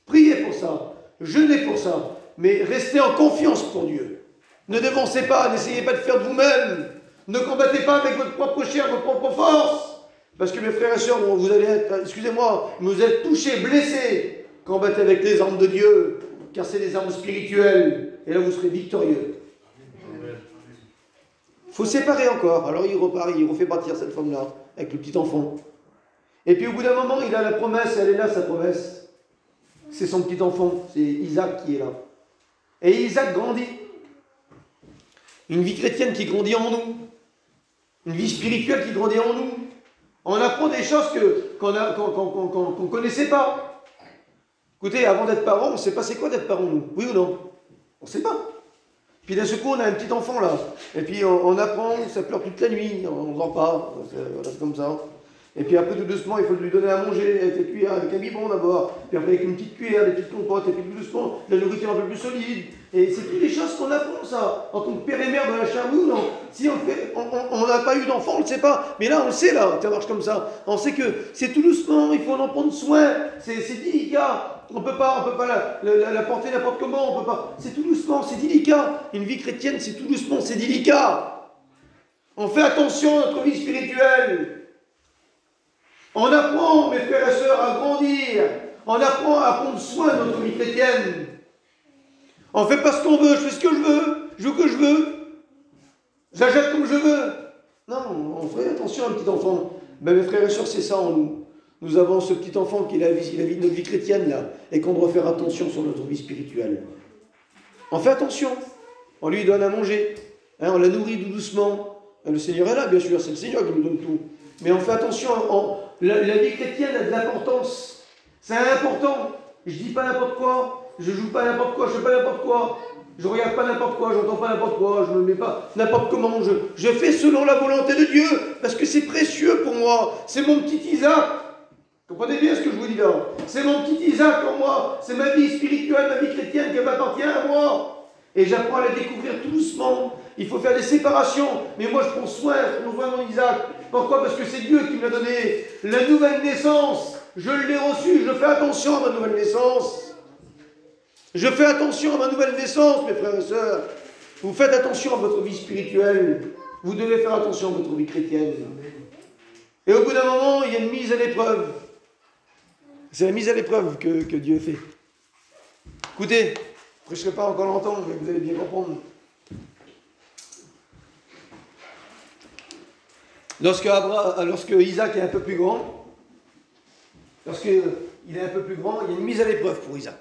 Priez pour ça, jeûnez pour ça, mais restez en confiance pour Dieu. Ne devancez pas, n'essayez pas de faire de vous-même. Ne combattez pas avec votre propre chair, votre propre force. Parce que mes frères et sœurs, vous allez être, excusez-moi, vous êtes touchés, blessés. Combattez avec les armes de Dieu, car c'est des armes spirituelles. Et là, vous serez victorieux. Il faut séparer encore. Alors il repart, il refait partir cette femme-là, avec le petit enfant. Et puis au bout d'un moment, il a la promesse, elle est là sa promesse. C'est son petit enfant, c'est Isaac qui est là. Et Isaac grandit. Une vie chrétienne qui grandit en nous. Une vie spirituelle qui grandit en nous. On apprend des choses qu'on ne connaissait pas. Écoutez, avant d'être parent, on ne sait pas c'est quoi d'être parent, nous. Oui ou non? On ne sait pas. Puis d'un seul coup, on a un petit enfant là. Et puis on apprend, ça pleure toute la nuit, on ne dort pas. C'est comme ça. Et puis après, tout doucement, il faut lui donner à manger avec des cuillères, avec un biberon d'abord. Puis après, avec une petite cuillère, des petites compotes. Et puis tout doucement, la nourriture un peu plus solide. Et c'est toutes les choses qu'on apprend, ça. En tant que père et mère de la chair, oui ou non? Si on n'a pas eu d'enfant, on ne le sait pas. Mais là, on le sait, là, ça marche comme ça. On sait que c'est tout doucement, il faut en prendre soin. C'est délicat. On ne peut pas la porter n'importe comment. On peut pas. C'est tout doucement, c'est délicat. Une vie chrétienne, c'est tout doucement, c'est délicat. On fait attention à notre vie spirituelle. On apprend, mes frères et sœurs, à grandir. On apprend à prendre soin de notre vie chrétienne. On ne fait pas ce qu'on veut, je fais ce que je veux, je joue que je veux, j'achète comme je veux. Non, on fait attention à un petit enfant. Ben, mes frères et sœurs, c'est ça en nous. Nous avons ce petit enfant qui est la vie de notre vie chrétienne, là, et qu'on doit faire attention sur notre vie spirituelle. On fait attention. On lui donne à manger. Hein, on la nourrit tout doucement. Le Seigneur est là, bien sûr, c'est le Seigneur qui nous donne tout. Mais on fait attention. La vie chrétienne a de l'importance. C'est important. Je dis pas n'importe quoi. Je joue pas n'importe quoi. Je fais pas n'importe quoi. Je regarde pas n'importe quoi. J'entends pas n'importe quoi. Je me mets pas n'importe comment. Je fais selon la volonté de Dieu. Parce que c'est précieux pour moi. C'est mon petit Isaac. Comprenez bien ce que je vous dis là. C'est mon petit Isaac pour moi. C'est ma vie spirituelle, ma vie chrétienne qui m'appartient à moi. Et j'apprends à la découvrir tout doucement. Il faut faire des séparations. Mais moi, je prends soin de mon Isaac. Pourquoi? Parce que c'est Dieu qui me l'a donné. La nouvelle naissance, je l'ai reçue. Je fais attention à ma nouvelle naissance. Je fais attention à ma nouvelle naissance, mes frères et sœurs. Vous faites attention à votre vie spirituelle. Vous devez faire attention à votre vie chrétienne. Et au bout d'un moment, il y a une mise à l'épreuve. C'est la mise à l'épreuve que Dieu fait. Écoutez, je ne prêcherai pas encore longtemps, mais vous allez bien comprendre. Lorsque Isaac est un peu plus grand, il y a une mise à l'épreuve pour Isaac.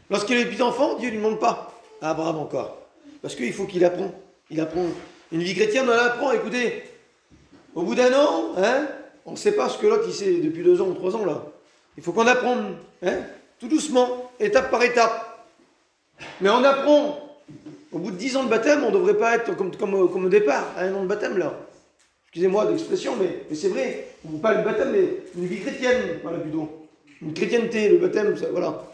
Lorsqu'il est petit enfant, Dieu ne lui demande pas à Abraham encore. Parce qu'il faut qu'il apprenne. Il apprend. Une vie chrétienne, on l'apprend. Écoutez, au bout d'un an, hein, on ne sait pas ce que l'autre il sait depuis 2 ans ou 3 ans là. Il faut qu'on apprenne, hein, tout doucement, étape par étape. Mais on apprend. Au bout de 10 ans de baptême, on ne devrait pas être comme au départ, à 1 an de baptême là. Excusez-moi d'expression, mais c'est vrai. Pas le baptême, mais une vie chrétienne, voilà plutôt. Une chrétienté, le baptême, ça, voilà.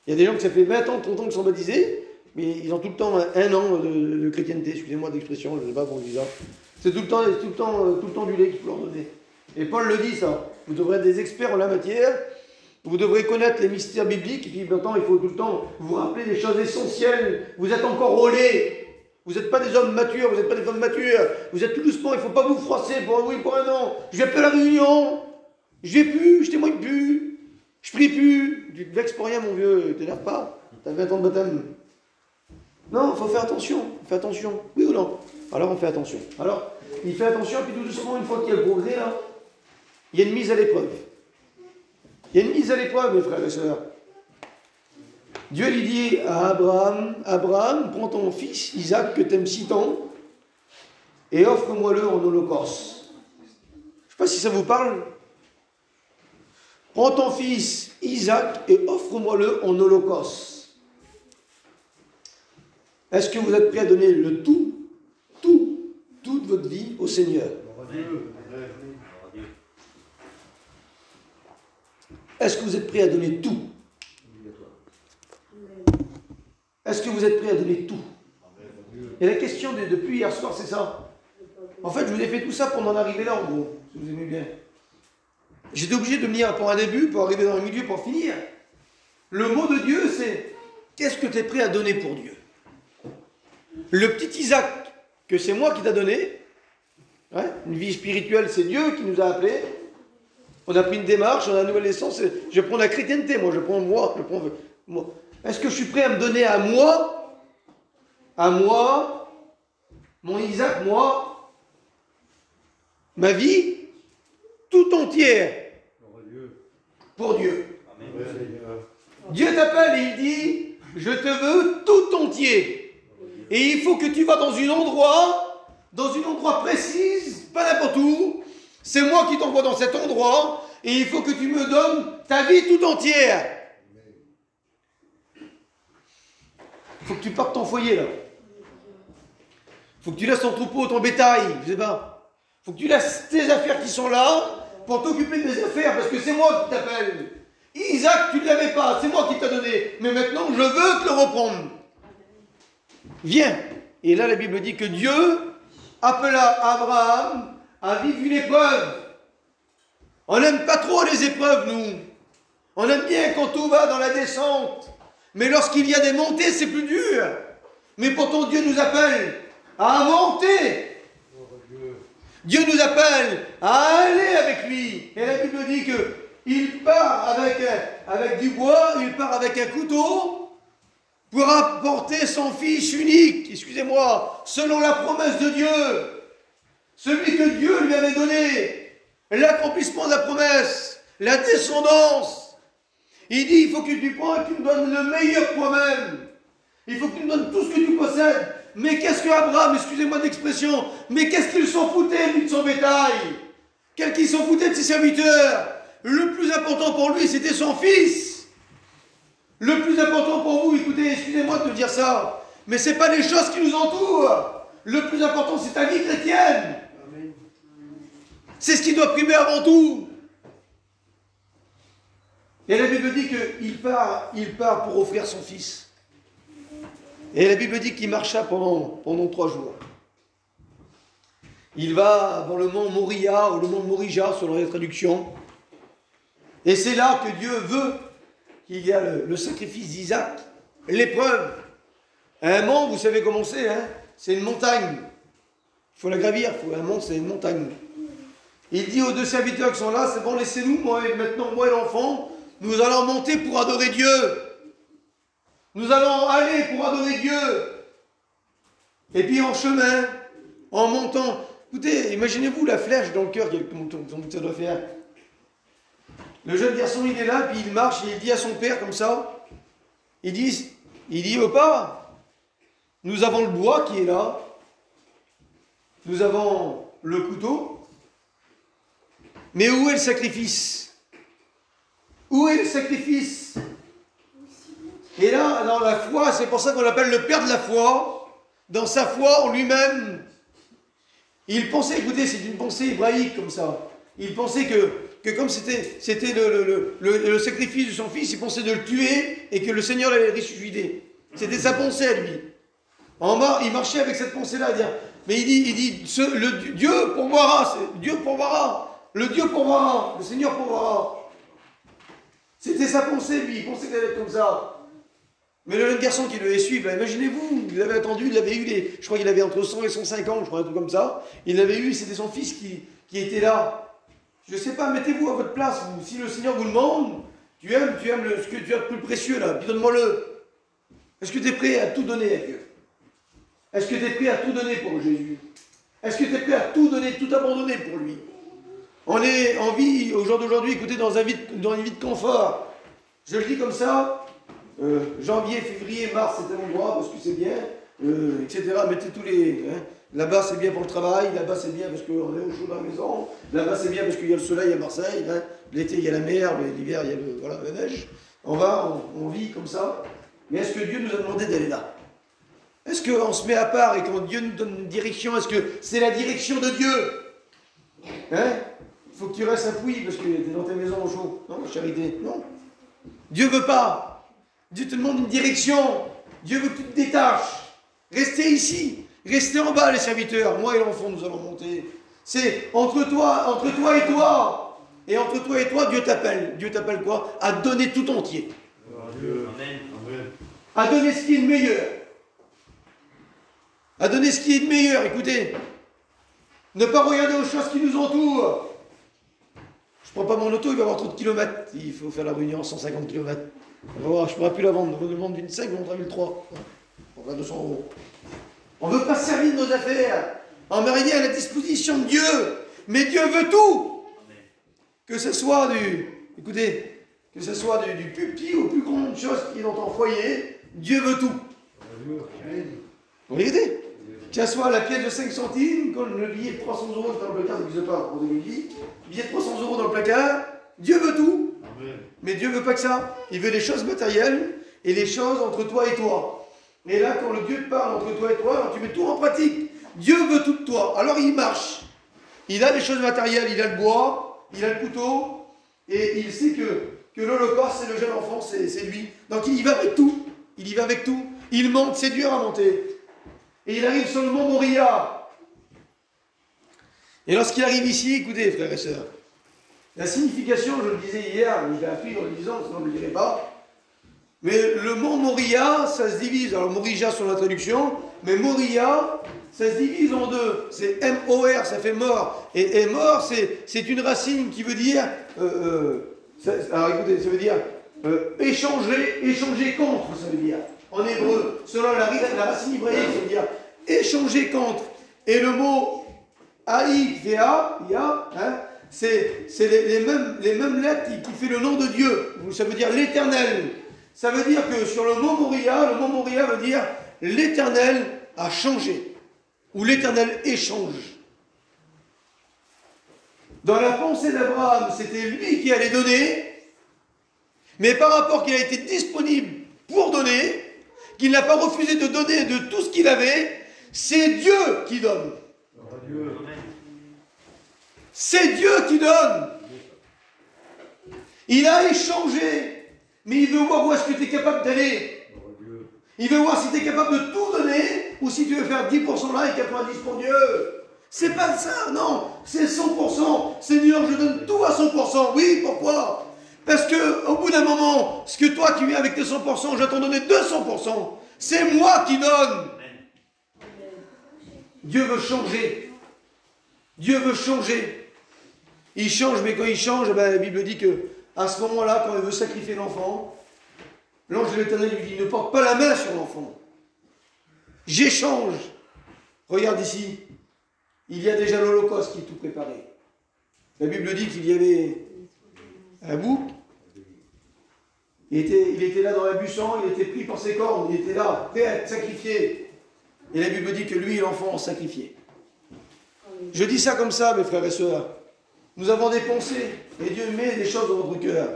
Il y a des gens que ça fait 20 ans, 30 ans qu'ils sont baptisés, mais ils ont tout le temps 1 an de chrétienté, excusez-moi d'expression, je ne sais pas comment on dit ça. C'est tout le temps du lait qu'il faut leur donner. Et Paul le dit ça. Vous devrez être des experts en la matière, vous devrez connaître les mystères bibliques, et puis maintenant il faut tout le temps vous rappeler des choses essentielles. Vous êtes encore au lait. Vous n'êtes pas des hommes matures, vous n'êtes pas des femmes matures. Vous êtes tout doucement, il ne faut pas vous froisser pour un an. Je vais plus à la réunion. Je vais plus, je témoigne plus. Je prie plus. tu te vexes pour rien, mon vieux, t'énerve pas. T'as 20 ans de baptême. Non, il faut faire attention. Fais attention. Oui ou non? Alors on fait attention. Alors, il fait attention, puis tout doucement, une fois qu'il y a le progrès, là, il y a une mise à l'épreuve. Il y a une mise à l'épreuve, mes frères et sœurs. Dieu lui dit à Abraham, Abraham, prends ton fils Isaac que tu aimes si tant et offre-moi-le en holocauste. Je ne sais pas si ça vous parle. Prends ton fils Isaac et offre-moi-le en holocauste. Est-ce que vous êtes prêts à donner le toute votre vie au Seigneur? Est-ce que vous êtes prêts à donner tout? Est-ce que vous êtes prêts à donner tout? Et la question depuis hier soir, c'est ça. En fait, je vous ai fait tout ça pour en arriver là, en gros, si vous aimez bien. J'étais obligé de venir pour un début, pour arriver dans le milieu, pour finir. Le mot de Dieu, c'est qu'est-ce que tu es prêt à donner pour Dieu? Le petit Isaac, que c'est moi qui t'a donné, hein, une vie spirituelle, c'est Dieu qui nous a appelés. On a pris une démarche, on a une nouvelle naissance. Je prends la chrétienté, moi, je prends moi. Est-ce que je suis prêt à me donner à moi, mon Isaac, moi, ma vie, tout entière, pour Dieu. Dieu t'appelle et il dit, je te veux tout entier. Et il faut que tu vas dans un endroit précis, pas n'importe où. C'est moi qui t'envoie dans cet endroit et il faut que tu me donnes ta vie tout entière. Il faut que tu partes ton foyer là. Il faut que tu laisses ton troupeau, ton bétail, je sais pas. Il faut que tu laisses tes affaires qui sont là pour t'occuper de mes affaires parce que c'est moi qui t'appelle. Isaac, tu ne l'avais pas, c'est moi qui t'a donné. Mais maintenant, je veux te le reprendre. Viens. Et là, la Bible dit que Dieu appela Abraham à vivre une épreuve. On n'aime pas trop les épreuves, nous. On aime bien quand tout va dans la descente. Mais lorsqu'il y a des montées, c'est plus dur. Mais pourtant, Dieu nous appelle à monter. Dieu nous appelle à aller avec lui. Et la Bible dit qu'il part avec du bois, il part avec un couteau pour apporter son fils unique, excusez-moi, selon la promesse de Dieu. Celui que Dieu lui avait donné, l'accomplissement de la promesse, la descendance. Il dit, il faut que tu prennes et que tu me donnes le meilleur toi-même. Il faut que tu me donnes tout ce que tu possèdes. Mais qu'est-ce que Abraham, excusez-moi d'expression, mais qu'est-ce qu'il s'en foutait, lui, de son bétail? Quel qu'il s'en foutait de ses serviteurs? Le plus important pour lui, c'était son fils. Le plus important pour vous, écoutez, excusez-moi de te dire ça, mais ce n'est pas les choses qui nous entourent. Le plus important, c'est ta vie chrétienne. C'est ce qui doit primer avant tout. Et la Bible dit qu'il part pour offrir son fils. Et la Bible dit qu'il marcha pendant 3 jours. Il va avant le mont Moria, ou le mont Morija, selon les traductions. Et c'est là que Dieu veut qu'il y a le sacrifice d'Isaac, l'épreuve. Un mont, vous savez comment c'est, hein? C'est une montagne. Il faut la gravir, un mont, c'est une montagne. Il dit aux 2 serviteurs qui sont là, c'est bon, laissez-nous, moi et l'enfant, nous allons monter pour adorer Dieu. Nous allons aller pour adorer Dieu. Et puis en chemin, en montant, écoutez, imaginez-vous la flèche dans le cœur que ça doit faire. Le jeune garçon, il est là, puis il marche, et il dit à son père comme ça, il dit au papa, nous avons le bois qui est là, nous avons le couteau, mais où est le sacrifice? Où est le sacrifice? Et là, dans la foi, c'est pour ça qu'on l'appelle le père de la foi. Dans sa foi en lui-même, il pensait, écoutez, c'est une pensée hébraïque comme ça. Il pensait que comme c'était le sacrifice de son fils, il pensait de le tuer et que le Seigneur l'allait ressusciter. C'était sa pensée à lui. En bas, il marchait avec cette pensée-là, mais il dit Dieu pourvoira, Dieu pourvoira, le Dieu pourvoira, le Seigneur pourvoira. C'était sa pensée, lui, il pensait qu'elle allait être comme ça. Mais le jeune garçon qui devait suivre, imaginez-vous, il avait attendu, il avait eu je crois qu'il avait entre 100 et 105 ans, je crois, un truc comme ça. Il l'avait eu, c'était son fils qui était là. Je ne sais pas, mettez-vous à votre place, vous. Si le Seigneur vous demande, Tu aimes ce que tu as de plus précieux là, puis donne-moi-le. Est-ce que tu es prêt à tout donner à Dieu? Est-ce que tu es prêt à tout donner pour Jésus? Est-ce que tu es prêt à tout donner, tout abandonner pour lui? On est en vie, au jour d'aujourd'hui, écoutez, dans une vie de confort. Je le dis comme ça, janvier, février, mars, c'est un endroit parce que c'est bien, etc. Mettez tous les... Hein. Là-bas, c'est bien pour le travail, là-bas, c'est bien parce qu'on est au chaud dans la maison, là-bas, c'est bien parce qu'il y a le soleil à Marseille, hein. L'été, il y a la mer, mais l'hiver, il y a la neige. On vit comme ça. Mais est-ce que Dieu nous a demandé d'aller là? Est-ce qu'on se met à part et quand Dieu nous donne une direction, est-ce que c'est la direction de Dieu? Hein? Il faut que tu restes à Pouilly parce que tu es dans ta maison au chaud. Non, charité, non. Dieu veut pas. Dieu te demande une direction. Dieu veut que tu te détaches. Restez ici. Restez en bas, les serviteurs. Moi et l'enfant, nous allons monter. C'est entre toi et toi. Et entre toi et toi, Dieu t'appelle. Dieu t'appelle quoi? À donner tout entier. Amen. À donner ce qui est de meilleur. À donner ce qui est de meilleur. Écoutez. Ne pas regarder aux choses qui nous entourent. Je ne prends pas mon auto, il va avoir trop de kilomètres. Il faut faire la réunion 150 km. On va voir, je ne pourrai plus la vendre. On va vendre d'une 5, on va 1003. On va 200 €. On ne veut pas se servir de nos affaires. On met rien à la disposition de Dieu. Mais Dieu veut tout. Que ce soit écoutez, que ce soit du plus petit au plus grande chose qui est dans ton foyer, Dieu veut tout. Vous regardez? Que ce soit la pièce de 5 centimes, comme le billet de 300 € dans le placard, n'existe pas, on le billet de 300 € dans le placard, Dieu veut tout. Mais Dieu ne veut pas que ça. Il veut les choses matérielles et les choses entre toi et toi. Et là, quand le Dieu te parle entre toi et toi, alors tu mets tout en pratique. Dieu veut tout de toi. Alors il marche. Il a les choses matérielles, il a le bois, il a le couteau, et il sait que l'Holocauste, c'est le jeune enfant, c'est lui. Donc il y va avec tout. Il y va avec tout. Il monte, c'est dur à monter. Et il arrive sur le mont Moria. Et lorsqu'il arrive ici, écoutez, frères et sœurs, la signification, je le disais hier, je l'ai appris en le disant, sinon je ne le dirai pas. Mais le mont Moria, ça se divise. Alors Morija sur la traduction, mais Moria, ça se divise en deux. C'est M-O-R, ça fait mort. Et mort, c'est une racine qui veut dire. Alors écoutez, ça veut dire échanger contre, ça veut dire. En hébreu, selon la racine hébraïque, ça veut dire échanger contre. Et le mot Aï-Véa, hein, c'est les mêmes lettres qui fait le nom de Dieu. Ça veut dire l'éternel. Ça veut dire que sur le mont Moria veut dire l'éternel a changé. Ou l'éternel échange. Dans la pensée d'Abraham, c'était lui qui allait donner, mais par rapport qu'il a été disponible pour donner, qu'il n'a pas refusé de donner de tout ce qu'il avait, c'est Dieu qui donne. C'est Dieu qui donne. Il a échangé, mais il veut voir où est-ce que tu es capable d'aller. Il veut voir si tu es capable de tout donner, ou si tu veux faire 10% là et 90% pour Dieu. C'est pas ça, non, c'est 100%. Seigneur, je donne tout à 100%. Oui, pourquoi? Parce que au bout d'un moment, ce que toi tu viens avec tes 100%, je vais t'en donner 200%. C'est moi qui donne. Dieu veut changer. Dieu veut changer. Il change, mais quand il change, ben, la Bible dit que à ce moment-là, quand il veut sacrifier l'enfant, l'ange de l'Éternel lui dit, ne porte pas la main sur l'enfant. J'échange. Regarde ici. Il y a déjà l'Holocauste qui est tout préparé. La Bible dit qu'il y avait un bouc. Il était là dans la buisson, il était pris par ses cornes, il était là, prêt à être sacrifié. Et la Bible dit que lui et l'enfant ont sacrifié. Je dis ça comme ça, mes frères et sœurs. Nous avons des pensées, et Dieu met des choses dans notre cœur.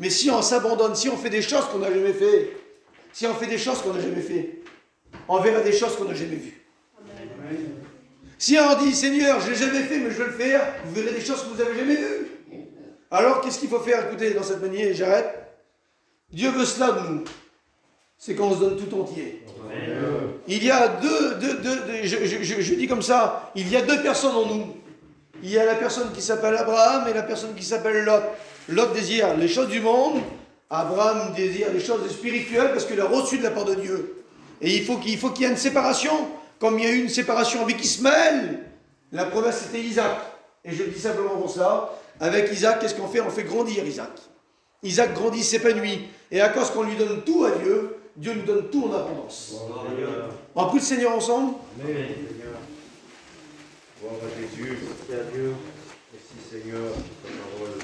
Mais si on s'abandonne, si on fait des choses qu'on n'a jamais fait, si on fait des choses qu'on n'a jamais fait, on verra des choses qu'on n'a jamais vues. Amen. Si on dit, Seigneur, je ne l'ai jamais fait, mais je veux le faire, vous verrez des choses que vous n'avez jamais vues. Alors, qu'est-ce qu'il faut faire? Écoutez, dans cette manière, et j'arrête. Dieu veut cela de nous. C'est qu'on se donne tout entier. Amen. Il y a je dis comme ça, il y a deux personnes en nous. Il y a la personne qui s'appelle Abraham et la personne qui s'appelle Lot. Lot désire les choses du monde, Abraham désire les choses spirituelles parce qu'il a reçu de la part de Dieu. Et il faut qu'il y ait une séparation. Comme il y a eu une séparation avec Ismaël, la promesse c'était Isaac. Et je le dis simplement pour ça. Avec Isaac, qu'est-ce qu'on fait? On fait grandir Isaac. Isaac grandit, s'épanouit. Et à cause qu'on lui donne tout à Dieu, Dieu nous donne tout en abondance. On va prier le Seigneur ensemble. Amen. Gloire à Jésus. Merci à Dieu. Merci Seigneur pour ta parole.